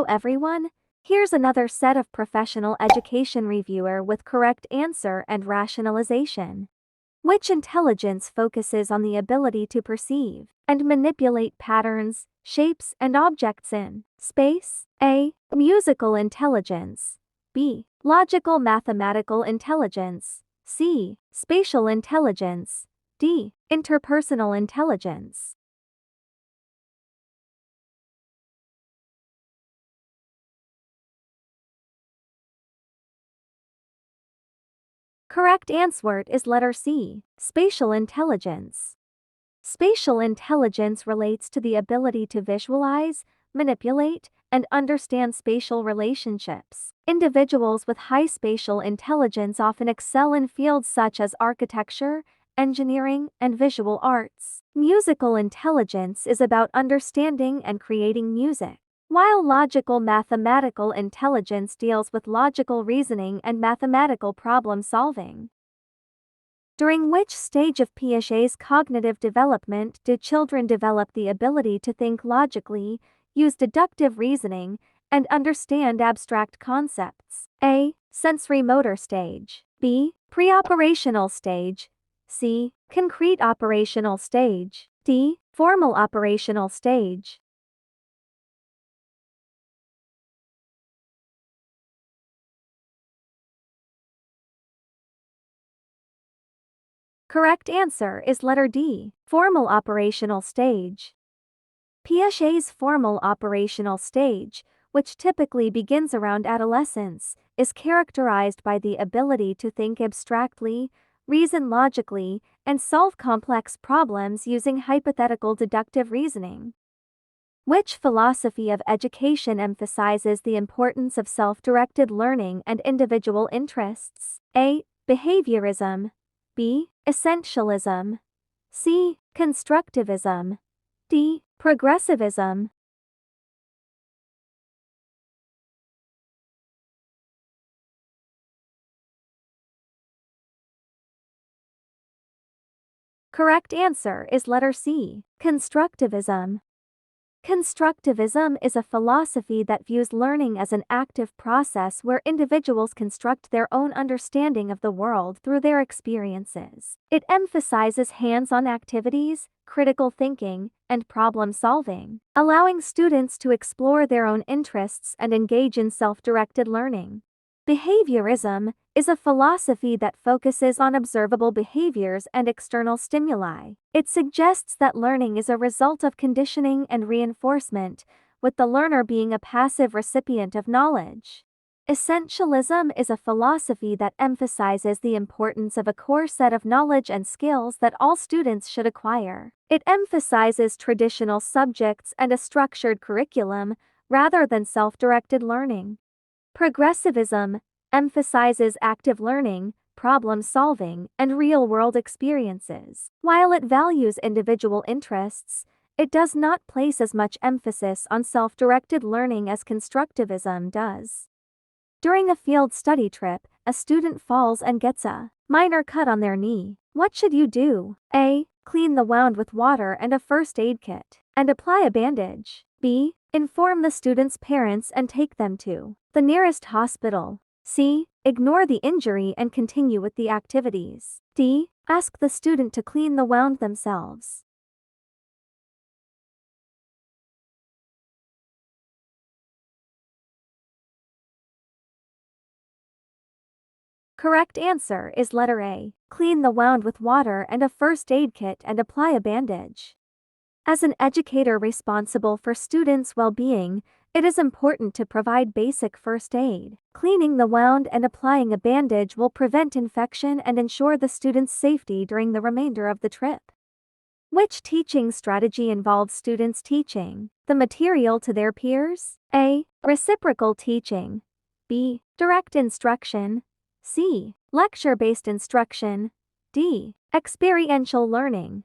everyone, here's another set of professional education reviewer with correct answer and rationalization. Which intelligence focuses on the ability to perceive and manipulate patterns, shapes, and objects in space? A. Musical intelligence. B. Logical mathematical intelligence. C. Spatial intelligence. D. Interpersonal intelligence. Correct answer is letter C, spatial intelligence. Spatial intelligence relates to the ability to visualize, manipulate, and understand spatial relationships. Individuals with high spatial intelligence often excel in fields such as architecture, engineering, and visual arts. Musical intelligence is about understanding and creating music, while logical mathematical intelligence deals with logical reasoning and mathematical problem solving. During which stage of Piaget's cognitive development do children develop the ability to think logically, use deductive reasoning, and understand abstract concepts? A. Sensory-motor stage. B. Pre-operational stage. C. Concrete operational stage. D. Formal operational stage. Correct answer is letter D, formal operational stage. Piaget's formal operational stage, which typically begins around adolescence, is characterized by the ability to think abstractly, reason logically, and solve complex problems using hypothetical deductive reasoning. Which philosophy of education emphasizes the importance of self-directed learning and individual interests? A. Behaviorism. B. Essentialism. C. Constructivism. D. Progressivism. Correct answer is letter C. Constructivism. Constructivism is a philosophy that views learning as an active process where individuals construct their own understanding of the world through their experiences. It emphasizes hands-on activities, critical thinking, and problem solving, allowing students to explore their own interests and engage in self-directed learning. Behaviorism is a philosophy that focuses on observable behaviors and external stimuli. It suggests that learning is a result of conditioning and reinforcement, with the learner being a passive recipient of knowledge. Essentialism is a philosophy that emphasizes the importance of a core set of knowledge and skills that all students should acquire. It emphasizes traditional subjects and a structured curriculum, rather than self-directed learning. Progressivism emphasizes active learning, problem solving, and real-world experiences. While it values individual interests, it does not place as much emphasis on self-directed learning as constructivism does. During a field study trip, a student falls and gets a minor cut on their knee. What should you do? A. Clean the wound with water and a first aid kit, and apply a bandage. B. Inform the student's parents and take them to the nearest hospital. C. Ignore the injury and continue with the activities. D. Ask the student to clean the wound themselves. Correct answer is letter A. Clean the wound with water and a first aid kit and apply a bandage. As an educator responsible for students' well-being, it is important to provide basic first aid. Cleaning the wound and applying a bandage will prevent infection and ensure the student's safety during the remainder of the trip. Which teaching strategy involves students teaching the material to their peers? A. Reciprocal teaching. B. Direct instruction. C. Lecture-based instruction. D. Experiential learning.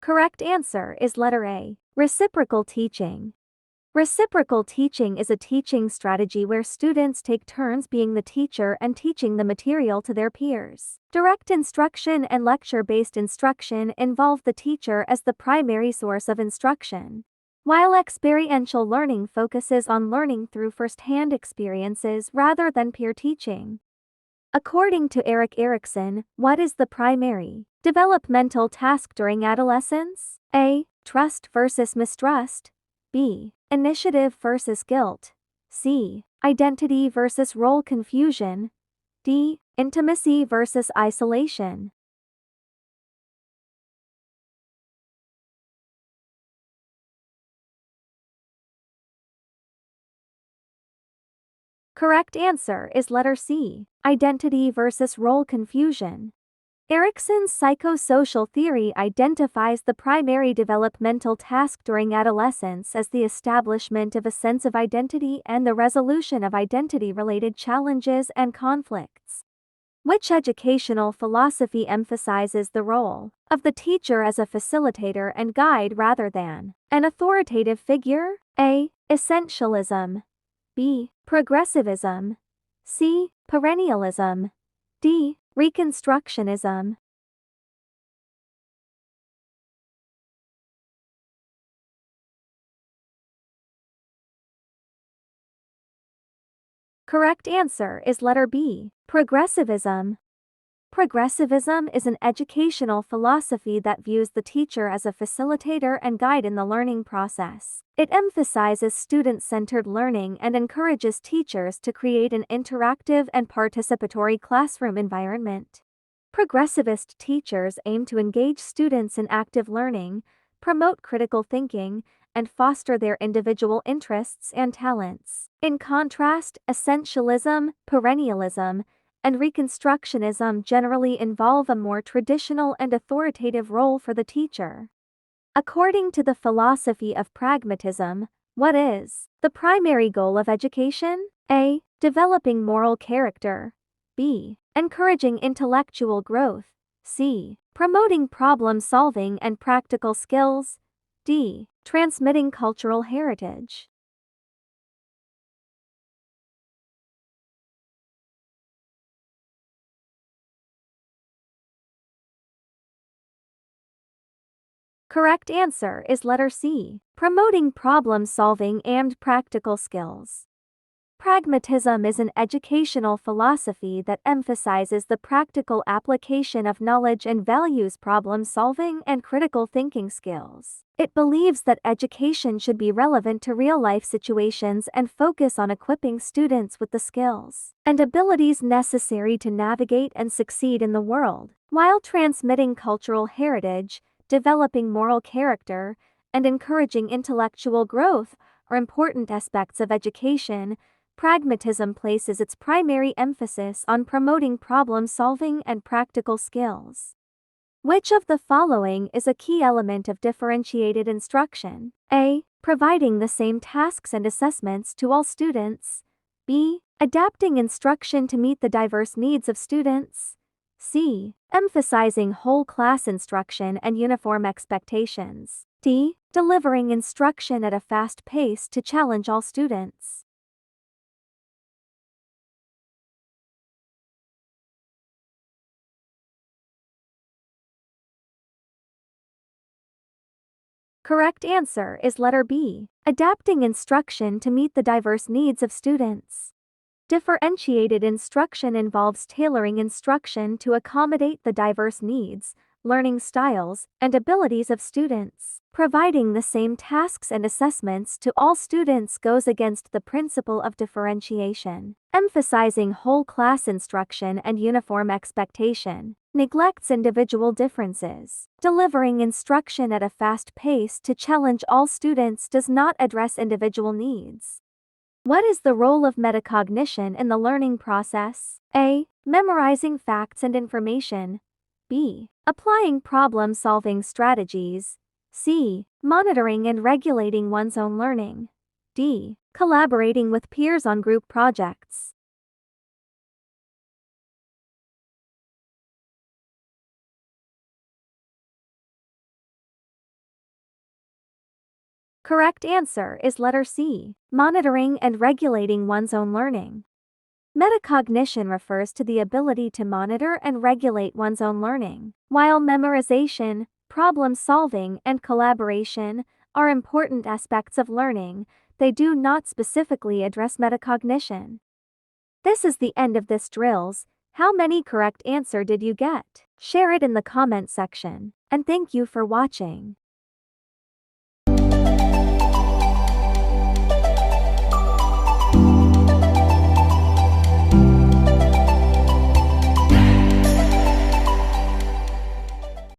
Correct answer is letter A. Reciprocal teaching. Reciprocal teaching is a teaching strategy where students take turns being the teacher and teaching the material to their peers. Direct instruction and lecture-based instruction involve the teacher as the primary source of instruction, while experiential learning focuses on learning through first-hand experiences rather than peer teaching. According to Erik Erikson, what is the primary developmental task during adolescence? A. Trust versus mistrust. B. Initiative versus guilt. C. Identity versus role confusion. D. Intimacy versus isolation. Correct answer is letter C. Identity versus role confusion. Erikson's psychosocial theory identifies the primary developmental task during adolescence as the establishment of a sense of identity and the resolution of identity-related challenges and conflicts. Which educational philosophy emphasizes the role of the teacher as a facilitator and guide rather than an authoritative figure? A. Essentialism. B. Progressivism. C. Perennialism. D. Reconstructionism. Correct answer is letter B. Progressivism. Progressivism is an educational philosophy that views the teacher as a facilitator and guide in the learning process. It emphasizes student-centered learning and encourages teachers to create an interactive and participatory classroom environment. Progressivist teachers aim to engage students in active learning, promote critical thinking, and foster their individual interests and talents. In contrast, essentialism, perennialism, and reconstructionism generally involve a more traditional and authoritative role for the teacher. According to the philosophy of pragmatism, what is the primary goal of education? A. Developing moral character. B. Encouraging intellectual growth. C. Promoting problem solving and practical skills. D. Transmitting cultural heritage. Correct answer is letter C. Promoting problem solving and practical skills. Pragmatism is an educational philosophy that emphasizes the practical application of knowledge and values problem solving and critical thinking skills. It believes that education should be relevant to real-life situations and focus on equipping students with the skills and abilities necessary to navigate and succeed in the world, while transmitting cultural heritage, developing moral character, and encouraging intellectual growth are important aspects of education. Pragmatism places its primary emphasis on promoting problem solving and practical skills. Which of the following is a key element of differentiated instruction? A. Providing the same tasks and assessments to all students. B. Adapting instruction to meet the diverse needs of students. C. Emphasizing whole class instruction and uniform expectations. D. Delivering instruction at a fast pace to challenge all students. Correct answer is letter B. Adapting instruction to meet the diverse needs of students. Differentiated instruction involves tailoring instruction to accommodate the diverse needs, learning styles, and abilities of students. Providing the same tasks and assessments to all students goes against the principle of differentiation. Emphasizing whole class instruction and uniform expectation neglects individual differences. Delivering instruction at a fast pace to challenge all students does not address individual needs. What is the role of metacognition in the learning process? A. Memorizing facts and information. B. Applying problem-solving strategies. C. Monitoring and regulating one's own learning. D. Collaborating with peers on group projects. Correct answer is letter C. Monitoring and regulating one's own learning. Metacognition refers to the ability to monitor and regulate one's own learning. While memorization, problem solving, and collaboration are important aspects of learning, they do not specifically address metacognition. This is the end of this drills. How many correct answer did you get? Share it in the comment section. And thank you for watching.